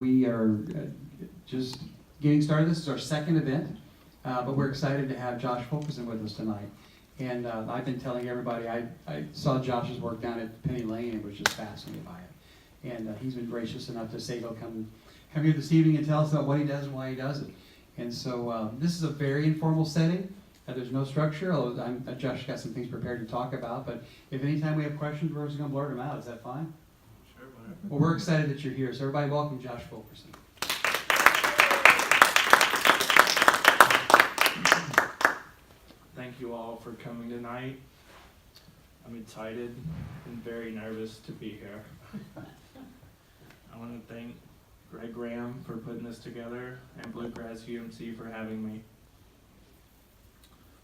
We are just getting started. This is our second event, but we're excited to have Josh Fulkerson with us tonight. And I've been telling everybody, I saw Josh's work down at Penny Lane and was just fascinated by it. And he's been gracious enough to say he'll come here this evening and tell us about what he does and why he does it. And so this is a very informal setting. There's no structure, although Josh got some things prepared to talk about. But if anytime we have questions, we're just going to blurt them out. Is that fine? Sure, whatever. Well, we're excited that you're here. So everybody welcome Josh Fulkerson. Thank you all for coming tonight. I'm excited and very nervous to be here. I want to thank Greg Graham for putting this together and Bluegrass UMC for having me.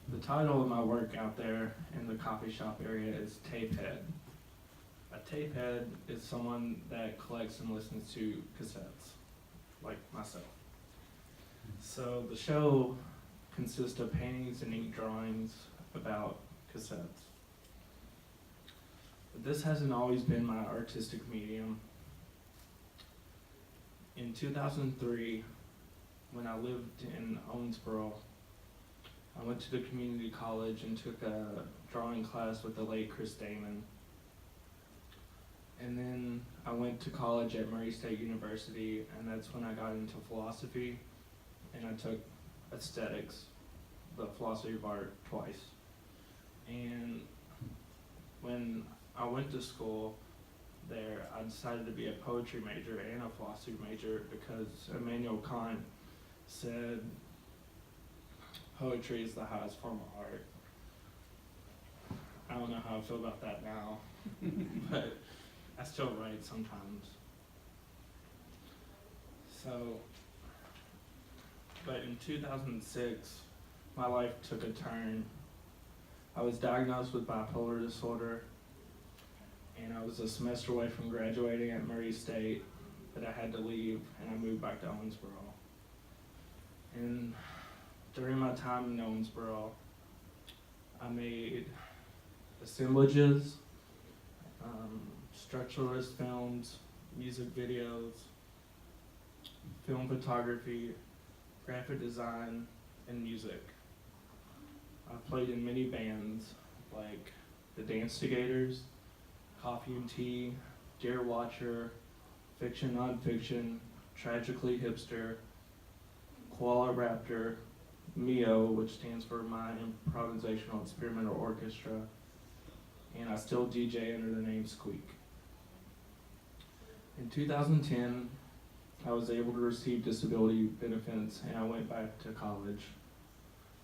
The title of my work out there in the coffee shop area is Tapehead. A tapehead is someone that collects and listens to cassettes, like myself. So the show consists of paintings and ink drawings about cassettes. But this hasn't always been my artistic medium. In 2003, when I lived in Owensboro, I went to the community college and took a drawing class with the late Chris Damon. And then I went to college at Murray State University, and that's when I got into philosophy, and I took aesthetics, the philosophy of art, twice. And when I went to school there, I decided to be a poetry major and a philosophy major because Immanuel Kant said poetry is the highest form of art. I don't know how I feel about that now, but I still write sometimes. But in 2006, my life took a turn. I was diagnosed with bipolar disorder, and I was a semester away from graduating at Murray State, but I had to leave, and I moved back to Owensboro. And during my time in Owensboro, I made assemblages, structuralist films, music videos, film photography, graphic design, and music. I played in many bands like the Dancetigators, Coffee and Tea, Deer Watcher, Fiction Nonfiction, Tragically Hipster, Koala Raptor, MIO, which stands for My Improvisational Experimental Orchestra, and I still DJ under the name Squeak. In 2010, I was able to receive disability benefits and I went back to college.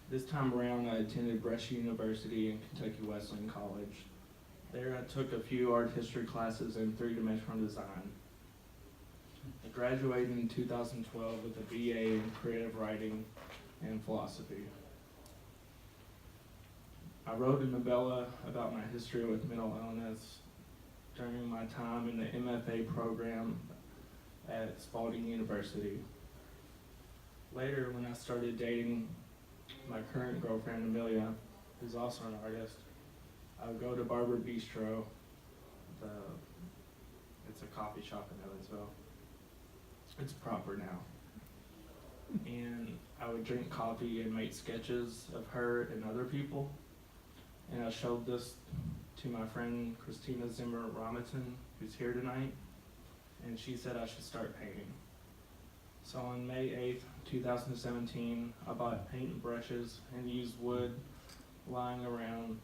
This time around, I attended Bresh University and Kentucky Wesleyan College. There I took a few art history classes and three-dimensional design. I graduated in 2012 with a BA in creative writing and philosophy. I wrote a novella about my history with mental illness during my time in the MFA program at Spalding University. Later, when I started dating my current girlfriend, Amelia, who's also an artist, I would go to Barber Bistro. It's a coffee shop in Evansville. It's proper now. And I would drink coffee and make sketches of her and other people. And I showed this to my friend Christina Zimmer Romiton, who's here tonight, and she said I should start painting. So on May 8th, 2017, I bought paint and brushes and used wood lying around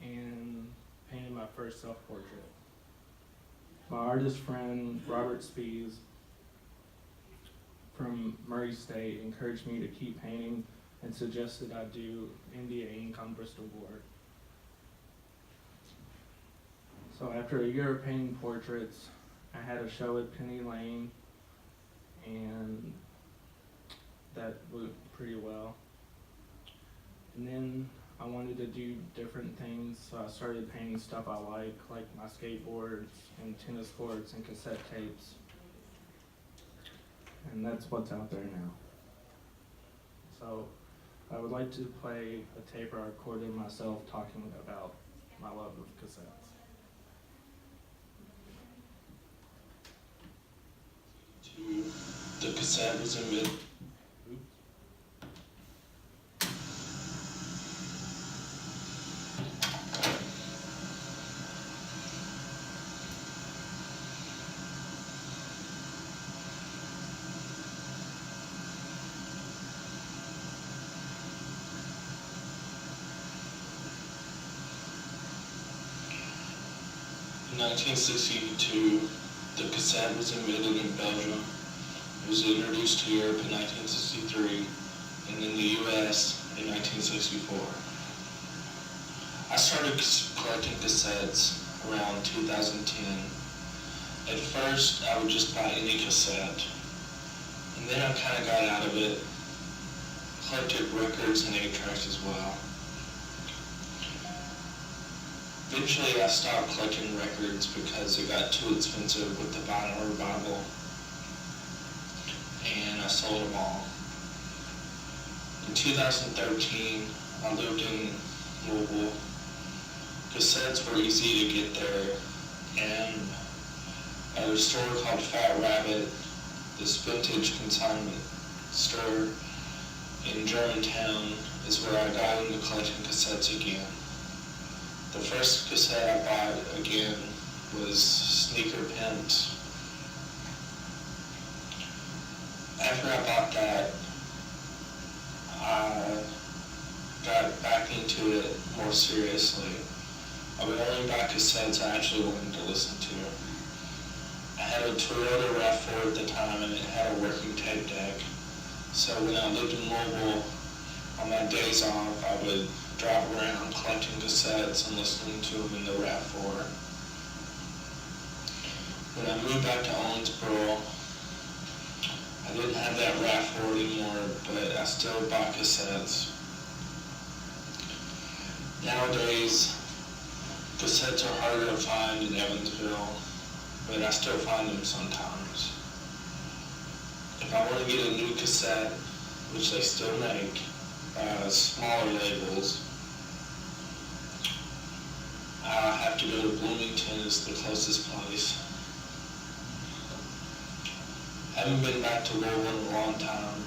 and painted my first self-portrait. My artist friend, Robert Spees, from Murray State, encouraged me to keep painting and suggested I do India ink on Bristol board. So after a year of painting portraits, I had a show at Penny Lane, and that went pretty well. And then I wanted to do different things, so I started painting stuff I like my skateboards and tennis courts and cassette tapes. And that's what's out there now. So I would like to play a tape I recorded myself talking about my love of cassettes. The cassette was invented. In 1962, the cassette was invented in Belgium. It was introduced to Europe in 1963, and in the US in 1964. I started collecting cassettes around 2010. At first, I would just buy any cassette, and then I kind of got out of it, collected records and 8-tracks as well. Eventually I stopped collecting records because it got too expensive with the vinyl revival, and I sold them all. In 2013, I lived in Louisville. Cassettes were easy to get there, and at a store called Fat Rabbit, this vintage consignment store in Germantown, is where I got into collecting cassettes again. The first cassette I bought again was Sneaker Pimps. After I bought that, I got back into it more seriously. I would only buy cassettes I actually wanted to listen to. I had a Toyota RAV4 at the time, and it had a working tape deck. So when I lived in Louisville, on my days off, I would drive around collecting cassettes and listening to them in the RAV4. When I moved back to Owensboro, I didn't have that RAV4 anymore, but I still bought cassettes. Nowadays, cassettes are harder to find in Evansville, but I still find them sometimes. If I want to get a new cassette, which they still make, smaller labels, I have to go to Bloomington as the closest place. I haven't been back to Louisville in a long time,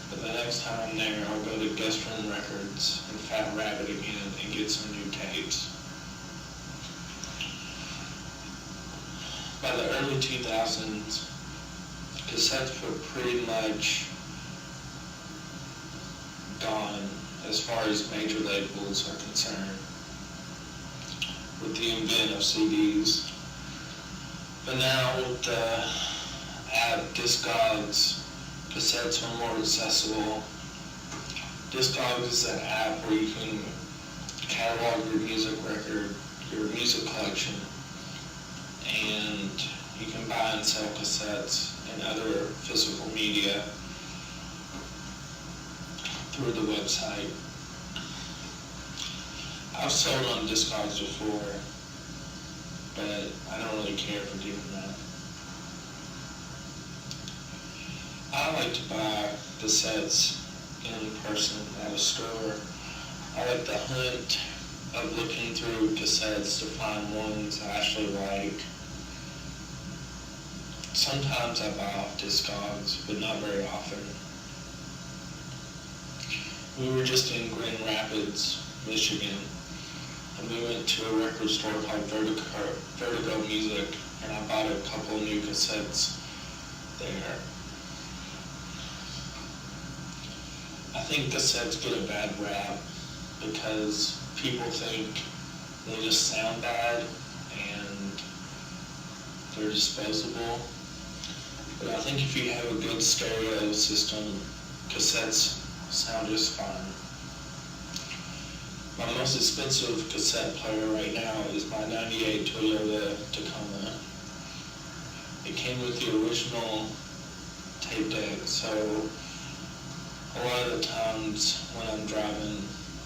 but the next time I'm there, I'll go to Gestrin Records and Fat Rabbit again and get some new tapes. By the early 2000s, cassettes were pretty much gone as far as major labels are concerned, with the advent of CDs. But now with the app Discogs, cassettes are more accessible. Discogs is an app where you can catalog your music record, your music collection, and you can buy and sell cassettes and other physical media through the website. I've sold on Discogs before, but I don't really care for doing that. I like to buy cassettes in person at a store. I like the hunt of looking through cassettes to find ones I actually like. Sometimes I buy off Discogs, but not very often. We were just in Grand Rapids, Michigan, and we went to a record store called Vertigo Music, and I bought a couple of new cassettes there. I think cassettes get a bad rap because people think they just sound bad and they're disposable. But I think if you have a good stereo system, cassettes sound just fine. My most expensive cassette player right now is my '98 Toyota Tacoma. It came with the original tape deck, so a lot of the times when I'm driving,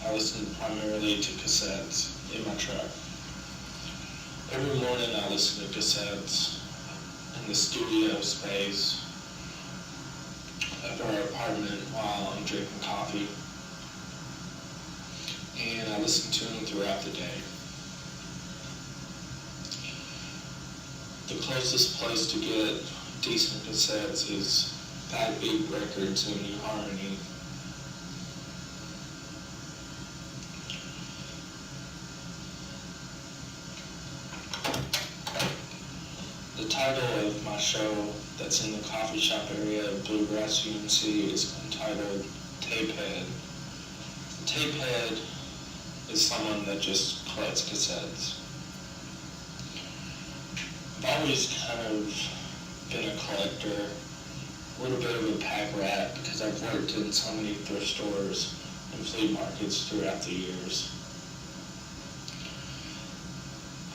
I listen primarily to cassettes in my truck. Every morning I listen to cassettes in the studio space of our apartment while I'm drinking coffee, and I listen to them throughout the day. The closest place to get decent cassettes is Backbeat Records and New Harmony. The title of my show that's in the coffee shop area of Bluegrass UMC is entitled Tapehead. Tapehead is someone that just collects cassettes. I've always kind of been a collector, a little bit of a pack rat, because I've worked in so many thrift stores and flea markets throughout the years.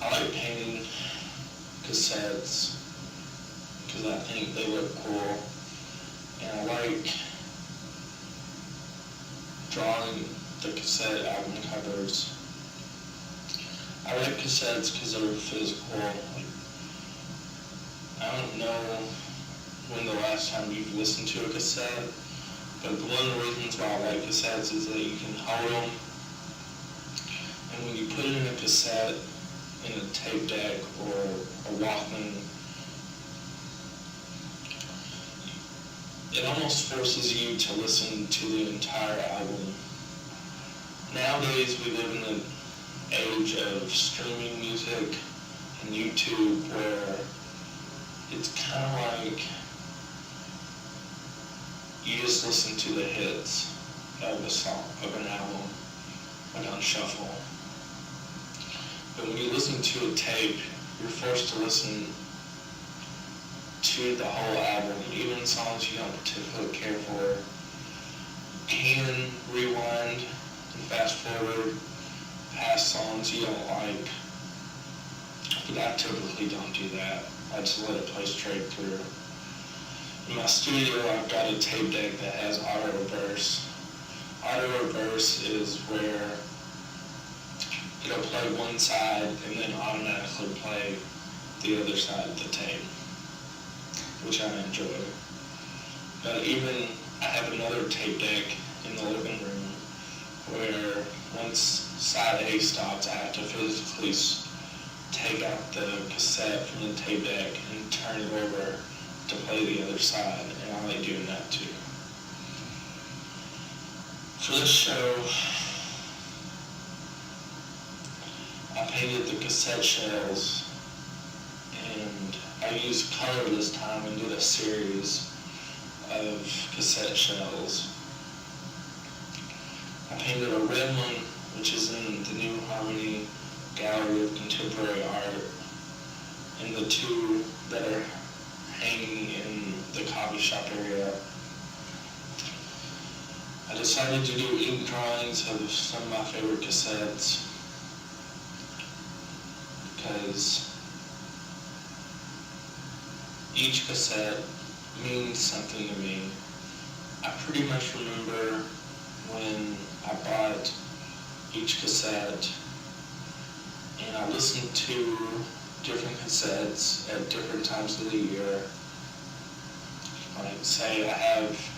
I like painting cassettes because I think they look cool, and I like drawing the cassette album covers. I like cassettes because they're physical. I don't know when the last time you've listened to a cassette, but one of the reasons why I like cassettes is that you can hold them, and when you put it in a cassette, in a tape deck or a Walkman, it almost forces you to listen to the entire album. Nowadays we live in the age of streaming music and YouTube, where it's kind of like you just listen to the hits of a song, of an album, like on shuffle. But when you listen to a tape, you're forced to listen to the whole album, even songs you don't particularly care for. You can rewind and fast forward past songs you don't like, but I typically don't do that. I just let it play straight through. In my studio, I've got a tape deck that has auto reverse. Auto reverse is where it'll play one side and then automatically play the other side of the tape, which I enjoy. But even I have another tape deck in the living room where once side A stops, I have to physically take out the cassette from the tape deck and turn it over to play the other side, and I like doing that too. For this show, I painted the cassette shells, and I used color this time and did a series of cassette shells. I painted a red one, which is in the New Harmony Gallery of Contemporary Art, and the two that are hanging in the coffee shop area. I decided to do ink drawings of some of my favorite cassettes because each cassette means something to me. I pretty much remember when I bought each cassette, and I listened to different cassettes at different times of the year. Like, say I have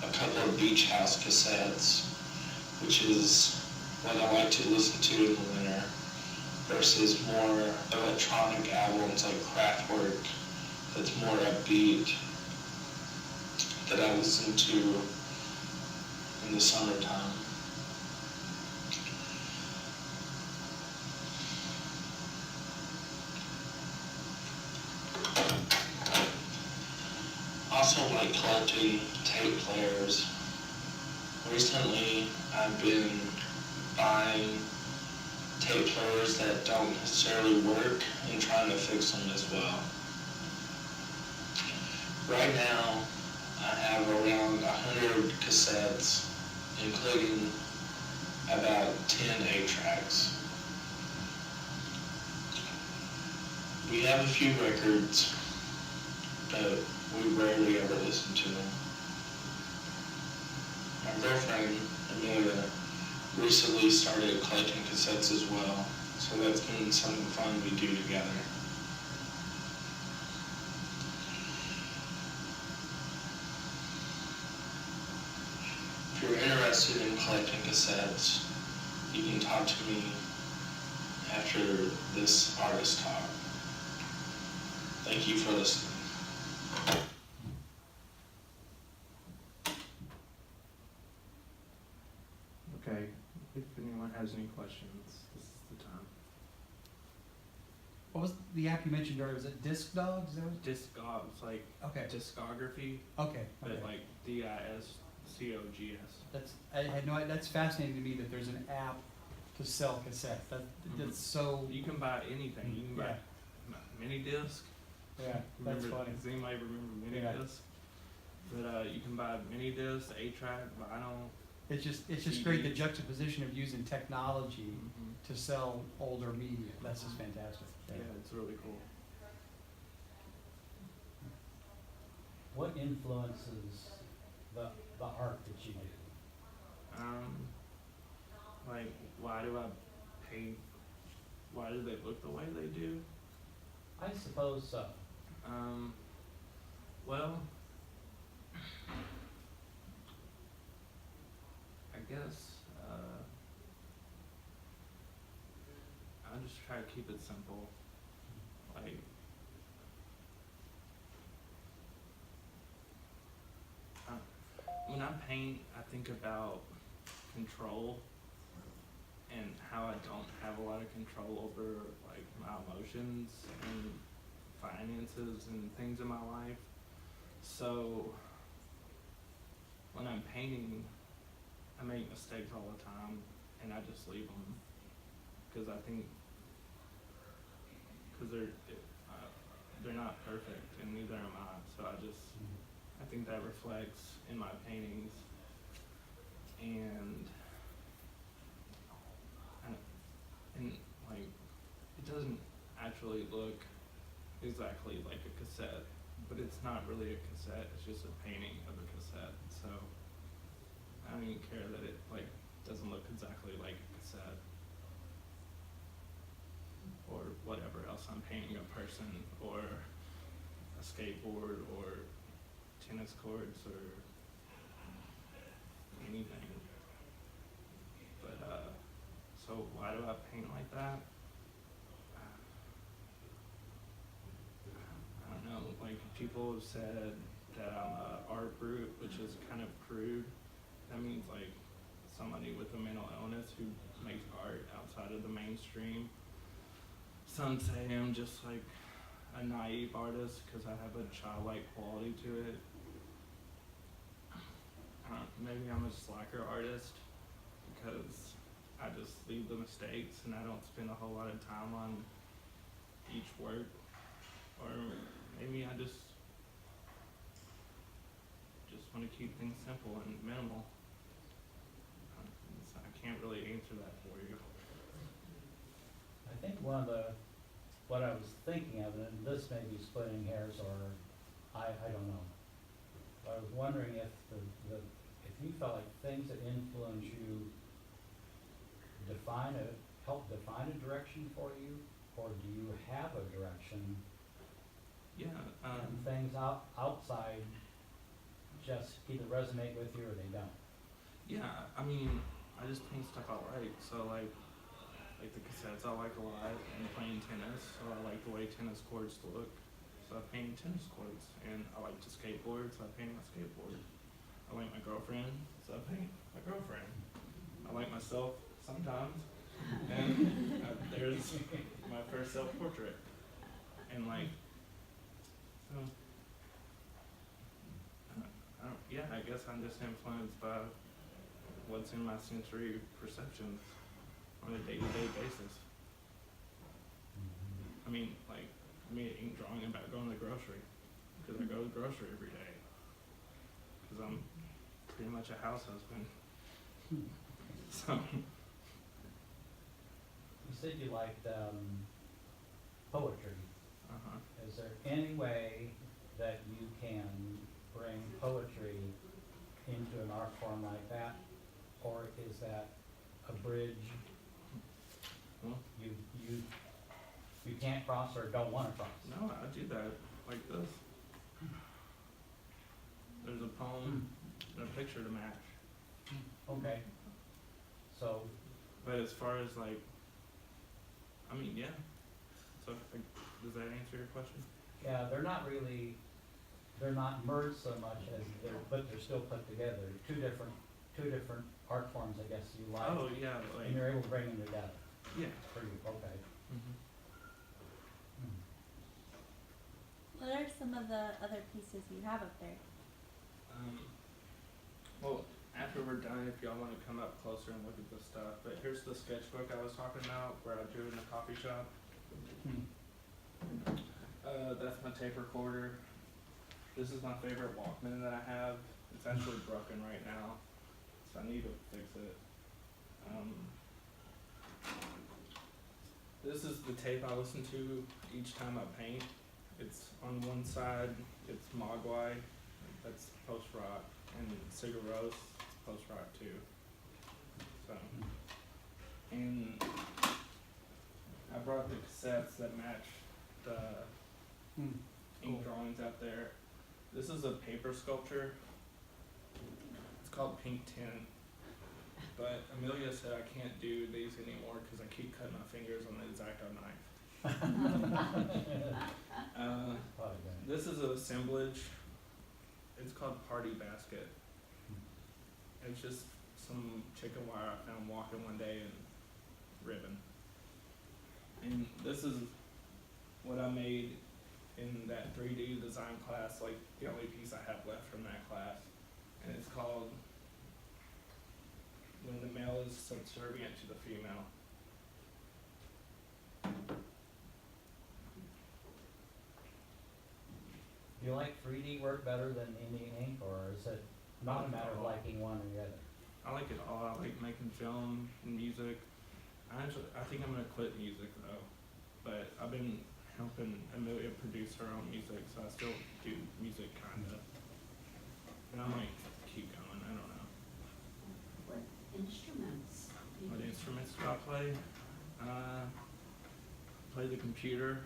a couple of Beach House cassettes, which is what I like to listen to in the winter, versus more electronic albums like Kraftwerk that's more upbeat that I listen to in the summertime. Also like collecting tape players. Recently I've been buying tape players that don't necessarily work and trying to fix them as well. Right now I have around 100 cassettes, including about 10 8-tracks. We have a few records, but we rarely ever listen to them. My girlfriend, Amelia, recently started collecting cassettes as well, so that's been something fun we do together. If you're interested in collecting cassettes, you can talk to me after this artist talk. Thank you for listening. if anyone has any questions, this is the time. What was the app you mentioned earlier? Was it Disc Dogs? Is that what- Discogs, like Okay, discography, okay, but okay. like DISCOGS. I had no, that's fascinating to me that there's an app to sell cassettes. That's so, You can buy anything. You can buy mini disc. yeah, that's funny. Does anybody remember mini Yeah. disc? But you can buy mini disc, 8-track, vinyl. It's just great, the juxtaposition of using technology to sell older media. That's just fantastic. Yeah, it's really cool. What influences the art that you do? Like, why do I paint? Why do they look the way they do? I suppose so. Well, I guess I just try to keep it simple. Like, when I paint, I think about control and how I don't have a lot of control over like my emotions and finances and things in my life. So when I'm painting, I make mistakes all the time and I just leave them because I think because they're not perfect and neither am I. So I think that reflects in my paintings, and like it doesn't actually look exactly like a cassette, but it's not really a cassette, it's just a painting of a cassette. So I don't even care that it like doesn't look exactly like a cassette or whatever else I'm painting, a person or a skateboard or tennis courts or anything. But so why do I paint like that? I don't know, like people have said that I'm a art brute, which is kind of crude. That means like somebody with a mental illness who makes art outside of the mainstream. Some say I'm just like a naive artist because I have a childlike quality to it. Maybe I'm a slacker artist because I just leave the mistakes and I don't spend a whole lot of time on each work. Or maybe I just want to keep things simple and minimal. I can't really answer that for you. I think what I was thinking of, and this may be splitting hairs or I don't know. I was wondering if if you felt like things that influence you help define a direction for you, or do you have a direction? Yeah. And things outside just either resonate with you or they don't. Yeah, I mean, I just paint stuff I like. So like the cassettes I like a lot, and playing tennis. So I like the way tennis courts look. So I paint tennis courts, and I like to skateboard. So I paint my skateboard. I like my girlfriend, so I paint my girlfriend. I like myself sometimes, and there's my first self-portrait. And like, so yeah, I guess I'm just influenced by what's in my sensory perceptions on a day-to-day basis. I mean, like, me ain't drawing about going to the grocery, because I go to the grocery every day. Because I'm pretty much a house husband. So. You said you liked poetry. Uh-huh. Is there any way that you can bring poetry into an art form like that? Or is that a bridge Well, you can't cross or don't want to cross? no, I do that like this. There's a poem and a picture to match. Okay. So, But as far as like, I mean, yeah. So like, does that answer your question? yeah, they're not merged so much as but they're still put together. Two two different art forms, I guess, you like, Oh yeah, like and you're able to bring them together. yeah. Pretty, okay. Mm-hmm. Hmm. What are some of the other pieces you have up there? Well, after we're done, if y'all want to come up closer and look at the stuff, but here's the sketchbook I was talking about where I drew in the coffee shop. Hmm. That's my tape recorder. This is my favorite Walkman that I have. It's actually broken right now, so I need to fix it. This is the tape I listen to each time I paint. It's on one side, it's Mogwai, that's post-rock, and Sigur Rós, it's post-rock too. So, and I brought the cassettes that match the Hmm. ink drawings out there. This is a paper sculpture. It's called Pink Tint. But Amelia said I can't do these anymore because I keep cutting my fingers on the X-Acto knife. Probably good. This is an assemblage. It's called Party Basket. It's just some chicken wire I found walking one day and ribbon. And this is what I made in that 3D design class, like the only piece I have left from that class. And it's called When the Male is Subservient to the Female. Do you like 3D work better than indie ink, or is it not a matter of liking one or the other? I like it all. I like making film and music. I think I'm gonna quit music though, but I've been helping Amelia produce her own music, so I still do music kinda. And I might keep going. I don't know. What instruments? do you What use? instruments do I play? Play the computer,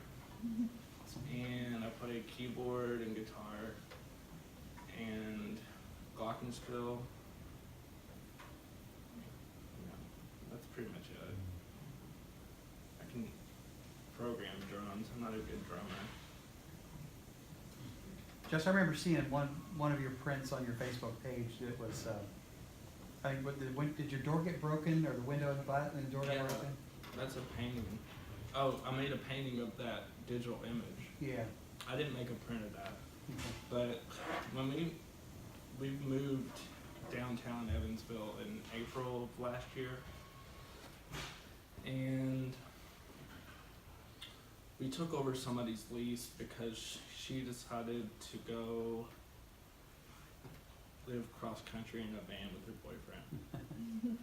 and I play keyboard and guitar, and glockenspiel. Yeah, that's pretty much it. I can program drums. I'm not a good drummer. Just, I remember seeing one of your prints on your Facebook page that was, I think, did your door get broken, or the window in the door got Yeah. broken? That's a painting. Oh, I made a painting of that digital image. Yeah. I didn't make a print of that. Okay. But when we moved downtown Evansville in April of last year, and we took over somebody's lease because she decided to go live cross country in a van with her boyfriend.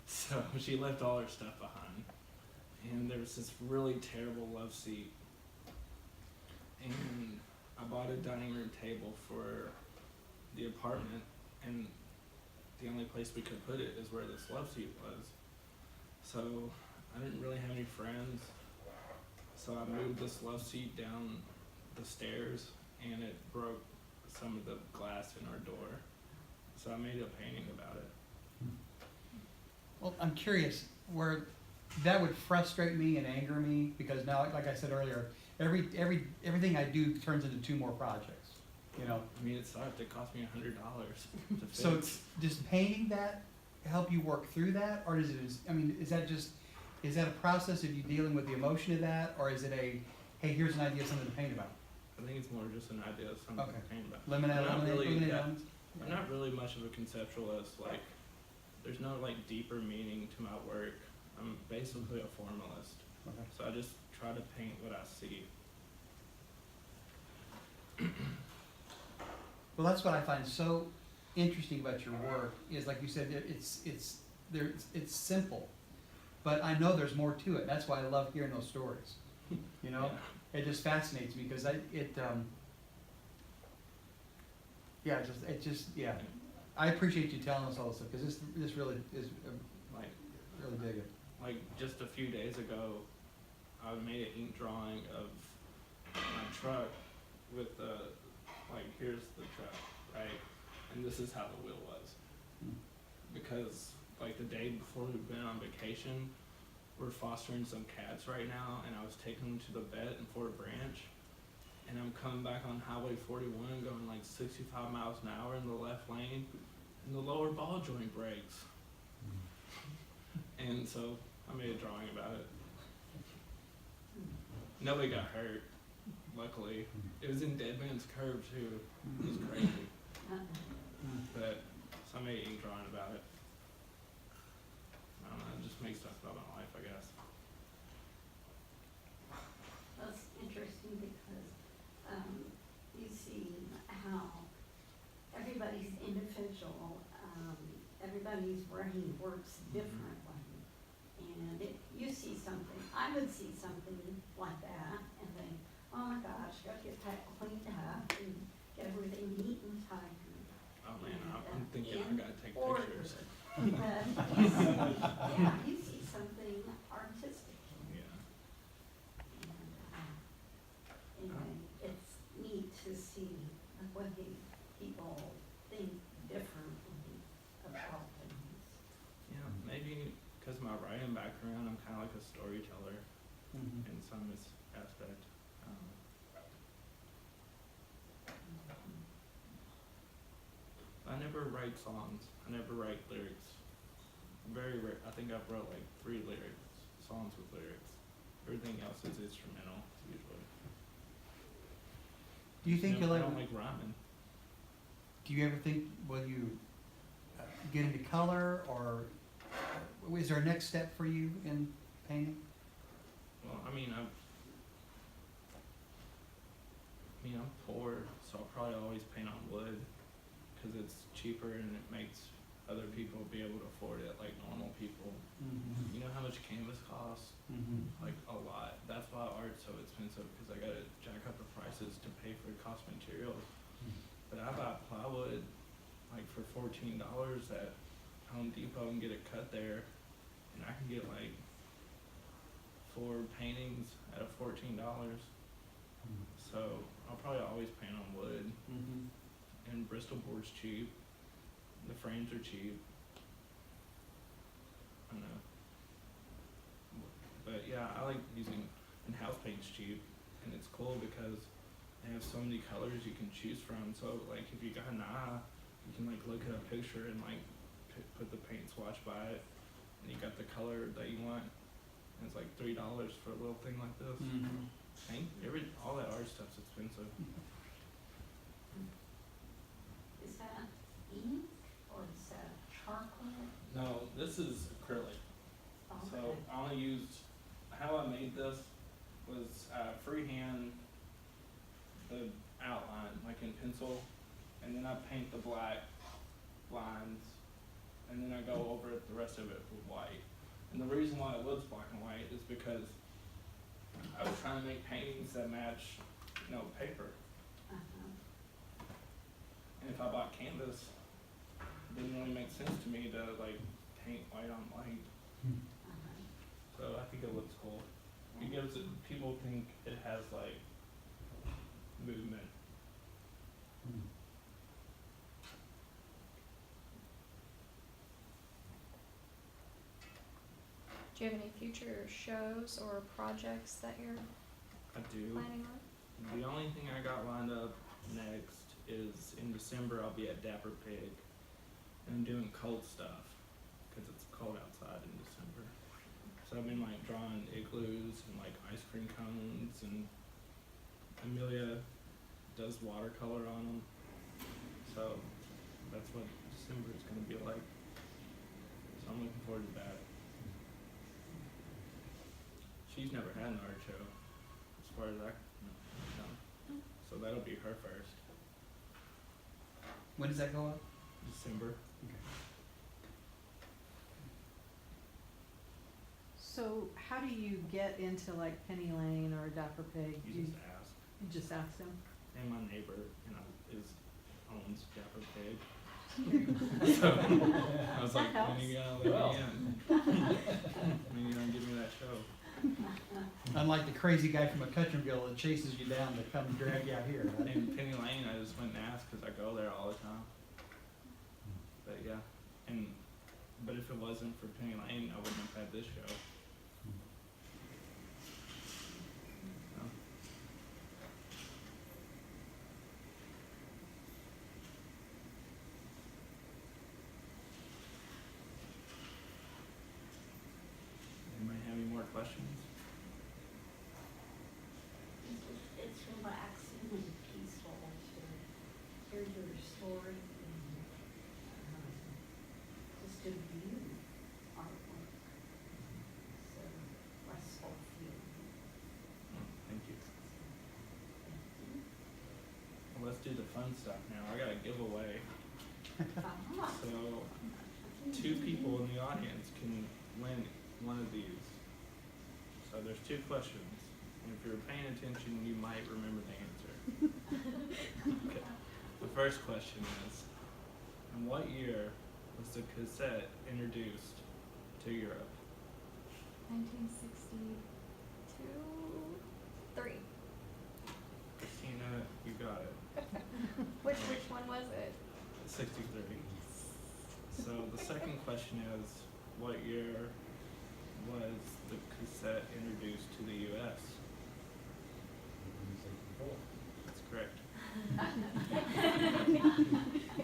So she left all her stuff behind, and there was this really terrible love seat. And I bought a dining room table for the apartment, and the only place we could put it is where this love seat was. So I didn't really have any friends, so I moved this love seat down the stairs, and it broke some of the glass in our door. So I made a painting about it. Well, I'm curious, where that would frustrate me and anger me, because now, like I said earlier, everything I do turns into 2 more projects, you know? I mean, it sucked. It cost me $100 to fix. So does painting that help you work through that, or is it, I mean, is that a process of you dealing with the emotion of that, or is it hey, here's an idea of something to paint about? I think it's more just an idea of something Okay. to paint about. Eliminate elements? I'm not really much of a conceptualist. Like, there's no like deeper meaning to my work. I'm basically a formalist. Okay. So I just try to paint what I see. Well, that's what I find so interesting about your work, is like you said, it's simple, but I know there's more to it. That's why I love hearing those stories. You know, it just fascinates me, because yeah. I appreciate you telling us all this stuff, because this really is, Like, really dig it. like just a few days ago, I made an ink drawing of my truck with like, here's the truck, right? And this is how the wheel was. Because like the day before we went on vacation, we're fostering some cats right now, and I was taking them to the vet in Fort Branch, and I'm coming back on Highway 41 going like 65 miles an hour in the left lane, and the lower ball joint breaks. And so I made a drawing about it. Nobody got hurt, luckily. It was in Dead Man's Curve too. It was crazy. But so I made a drawing about it. I don't know, it just makes stuff about my life, I guess. That's interesting because, you see how everybody's individual, everybody's brain works differently. And you see something, I would see something like that and think, oh my gosh, gotta get that cleaned up and get everything neat and tidy. Oh man, I'm thinking I gotta take Order. pictures. But you see, yeah, you see something artistic. Yeah. And, anyway, it's neat to see the way people think differently about things. Yeah, maybe because of my writing background, I'm kind of like a storyteller Mhm. in some aspect. I never write songs. I never write lyrics. Very rare. I think I've wrote like 3 songs with lyrics. Everything else is instrumental usually. Do you think you'll I ever, don't like rhyming. do you ever think, will you get into color, or is there a next step for you in painting? Well, I mean, I'm poor, so I'll probably always paint on wood because it's cheaper and it makes other people be able to afford it, like normal people. Mm-hmm. You know how much canvas costs? Mm-hmm. Like a lot. That's why art's so expensive, because I gotta jack up the prices to pay for cost materials. But I buy plywood like for $14 at Home Depot and get it cut there, and I can get like 4 paintings at $14. So I'll probably always paint on wood, Mm-hmm. and Bristol board's cheap. The frames are cheap. I don't know. But yeah, I like using, and house paint's cheap, and it's cool because they have so many colors you can choose from. So like if you got an eye, you can like look at a picture and like put the paint swatch by it, and you got the color that you want. And it's like $3 for a little thing like this. Mm-hmm. All that art stuff's expensive. Is that ink or is that charcoal? No, this is acrylic. So Okay. I only used, how I made this was freehand the outline, like in pencil, and then I paint the black lines, and then I go over it, the rest of it with white. And the reason why it looks black and white is because I was trying to make paintings that match, paper. Uh-huh. And if I bought canvas, it didn't really make sense to me to like paint white on white. Uh-huh. So I think it looks cool. It gives it, people think it has like movement. Do you have any future shows or projects that you're I do. planning on? The only thing I got lined up next is in December I'll be at Dapper Pig, and I'm doing cold stuff because it's cold outside in December. So I've been like drawing igloos and like ice cream cones, and Amelia does watercolor on them. So that's what December is going to be like. So I'm looking forward to that. She's never had an art show, as far as I know. So that'll be her first. When does that go up? December. So how do you get into like Penny Lane or Dapper Pig? You just ask. You just ask them? And my neighbor, owns Dapper Pig. So I was like, That when you helps. gonna let me in? When you gonna give me that show? Unlike the crazy guy from McCutcheonville that chases you down to come drag you out here, right? And Penny Lane, I just went and asked because I go there all the time. But yeah, but if it wasn't for Penny Lane, I wouldn't have had this show. So. more questions? It's relaxing and peaceful to hear your story and just to view artwork. So restful feeling. Thank you. Well, let's do the fun stuff now. I got a giveaway. So 2 people in the audience can win one of these. So there's 2 questions. And if you're paying attention, you might remember the answer. Okay. The first question is, in what year was the cassette introduced to Europe? 1962, 3. Christina, you got it. Which one was it? 63. So the second question is, what year was the cassette introduced to the U.S.? 1964. That's correct.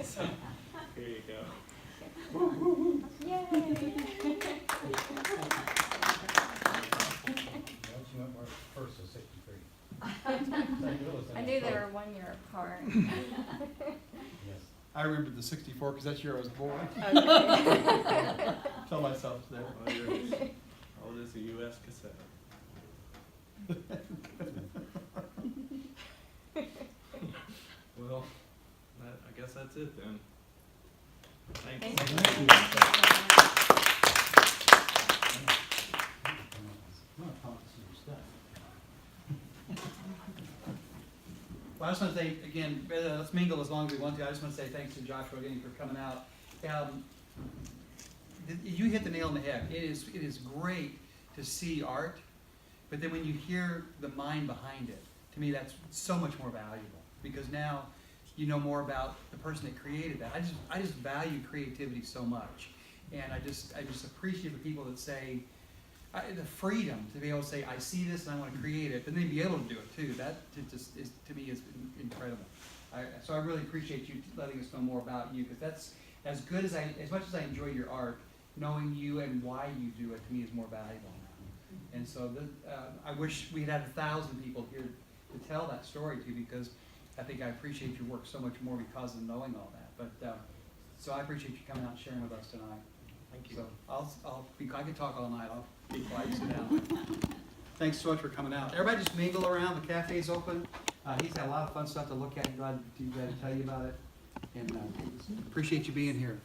So, here you go. Yay! Well, she went first to 63. I knew they were 1 year apart. Yes. I remember the 64 because that's the year I was born. Okay. Tell myself there. How old is the U.S. cassette? Well, I guess that's it then. Thanks. Thank you. I'm gonna talk to some stuff. Well, I just want to say, again, let's mingle as long as we want to. I just want to say thanks to Joshua again for coming out. You hit the nail on the head. It is great to see art, but then when you hear the mind behind it, to me that's so much more valuable, because now you know more about the person that created that. I just value creativity so much, and I just appreciate the people that say, the freedom to be able to say, I see this and I want to create it, and then be able to do it too. That just is, to me, is incredible. So I really appreciate you letting us know more about you, because that's as good as as much as I enjoy your art, knowing you and why you do it to me is more valuable now. And so I wish we had 1,000 people here to tell that story to, because I think I appreciate your work so much more because of knowing all that. But so I appreciate you coming out and sharing with us tonight. Thank you. So I could talk all night. I'll be quiet and sit down. Thanks so much for coming out. Everybody just mingle around. The cafe's open. He's got a lot of fun stuff to look at. Glad to tell you about it. And appreciate you being here.